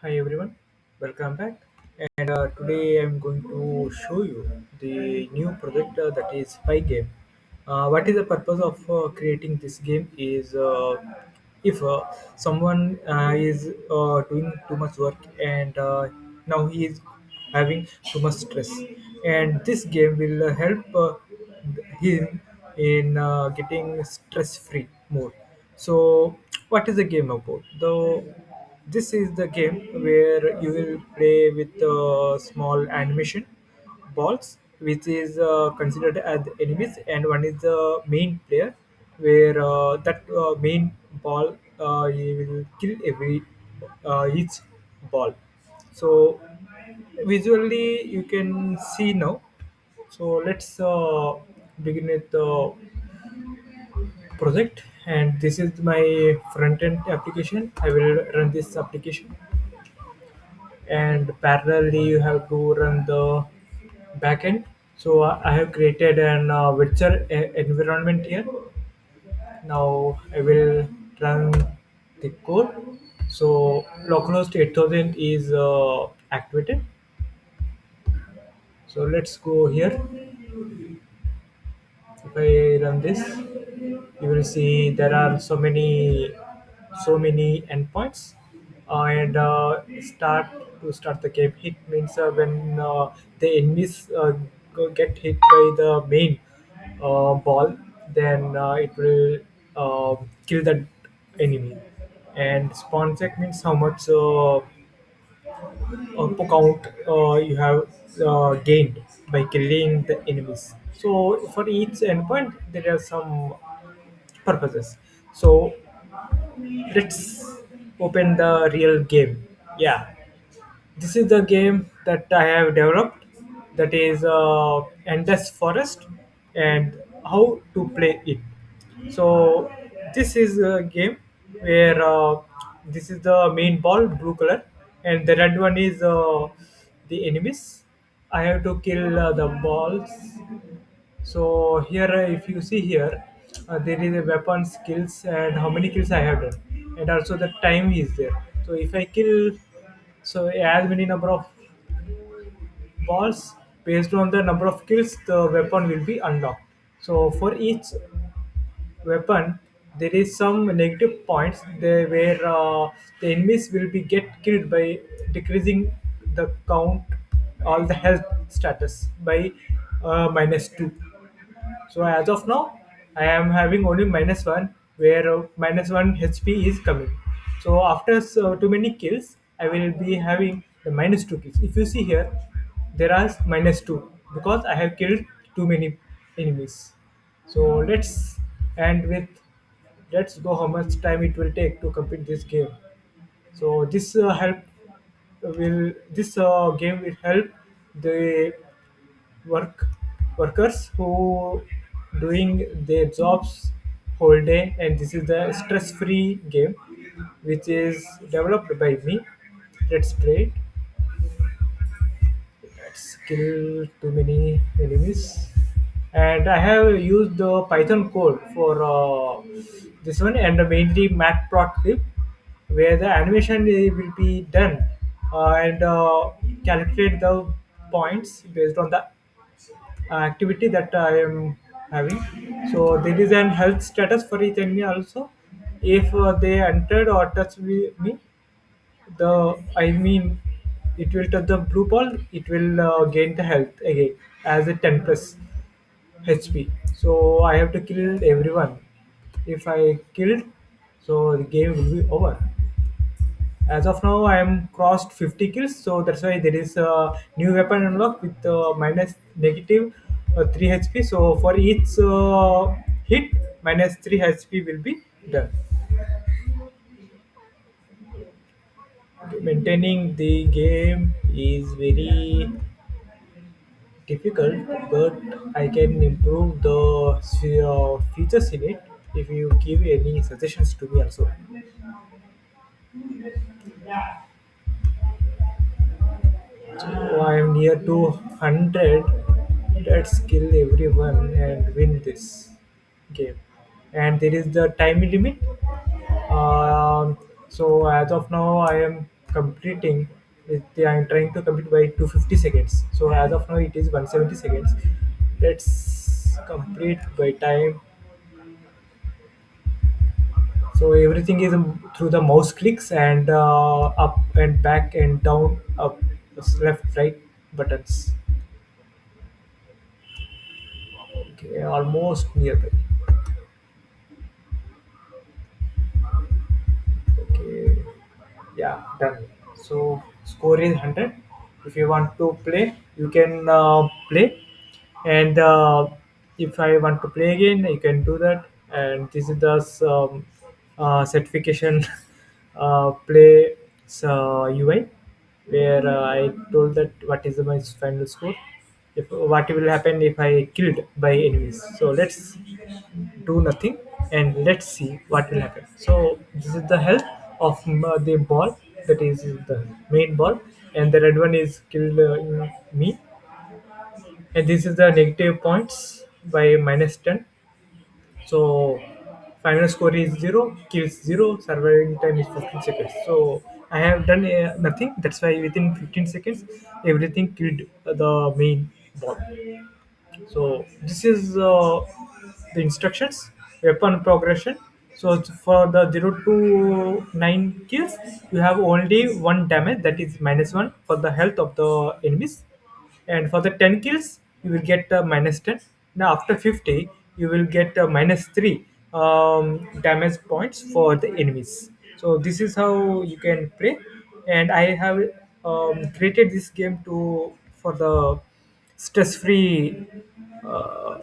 Hi everyone, welcome back. And today I'm going to show you the new project that is Spy Game. What is the purpose of creating this game is if someone is doing too much work and now he is having too much stress, and this game will help him in getting stress free more. So, what is the game about? This is the game where you will play with small animation balls, which is considered as the enemies, and one is the main player, where that main ball he will kill every each ball. So visually you can see now. So let's begin with the project, and this is my front end application. I will run this application, and parallelly you have to run the backend. So I have created an virtual environment here. Now I will run the code. So localhost 8000 is activated. So let's go here. If I run this, you will see there are so many endpoints, and start the game. Hit means when the enemies get hit by the main ball, then it will kill the enemy. And spawn check means how much count you have gained by killing the enemies. So for each endpoint, there are some purposes. So let's open the real game. Yeah, this is the game that I have developed. That is Endless Forest, and how to play it. So this is a game where this is the main ball, blue color, and the red one is the enemies. I have to kill the balls. So here, if you see here, there is a weapon skills and how many kills I have done, and also the time is there. So if I kill, so as many number of balls, based on the number of kills, the weapon will be unlocked. So for each weapon, there is some negative points there where the enemies will be get killed by decreasing the count, all the health status by -2. So as of now, I am having only -1, where -1 HP is coming. So after too many kills, I will be having the -2 kills. If you see here, there are -2 because I have killed too many enemies. So let's go how much time it will take to complete this game. So this game will help the work workers who doing their jobs whole day, and this is the stress free game which is developed by me. Let's play it. Let's kill too many enemies, and I have used the Python code for this one, and mainly matplotlib, where the animation will be done and calculate the points based on the activity that I am having. So there is an health status for each enemy also. If they entered or touch me, I mean, it will touch the blue ball. It will gain the health again as a 10 plus HP. So I have to kill everyone. If I killed, so the game will be over. As of now, I am crossed 50 kills, so that's why there is a new weapon unlock with minus negative 3 HP. So for each hit, -3 HP will be done. Maintaining the game is very difficult, but I can improve the features in it if you give any suggestions to me also. So I am near to 100. Let's kill everyone and win this game. And there is the time limit. So as of now, I am completing I'm trying to complete by 250 seconds. So as of now it is 170 seconds. Let's complete by time. So everything is through the mouse clicks and up and back and down, up, left, right buttons. Okay, almost nearby. Okay, yeah, done. So score is 100. If you want to play, you can play, and if I want to play again, you can do that. And this is the certification play UI, where I told that what is my final score. If what will happen if I killed by enemies. So let's do nothing and let's see what will happen. So this is the health of the ball, that is the main ball, and the red one is killed me, and this is the negative points by minus 10. So final score is 0, kills 0, surviving time is 15 seconds. So I have done nothing, that's why within 15 seconds everything killed the main ball. So this is the instructions, weapon progression. So for the 0 to 9 kills, you have only one damage, that is minus 1 for the health of the enemies, and for the 10 kills you will get minus 10. Now after 50 you will get minus 3 damage points for the enemies. So this is how you can play, and I have created this game to for the stress free uh,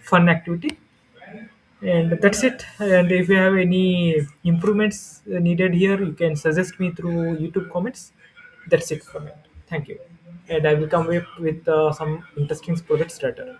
fun activity, and that's it. And if you have any improvements needed here, you can suggest me through YouTube comments. That's it from it. Thank you, and I will come up with some interesting projects later.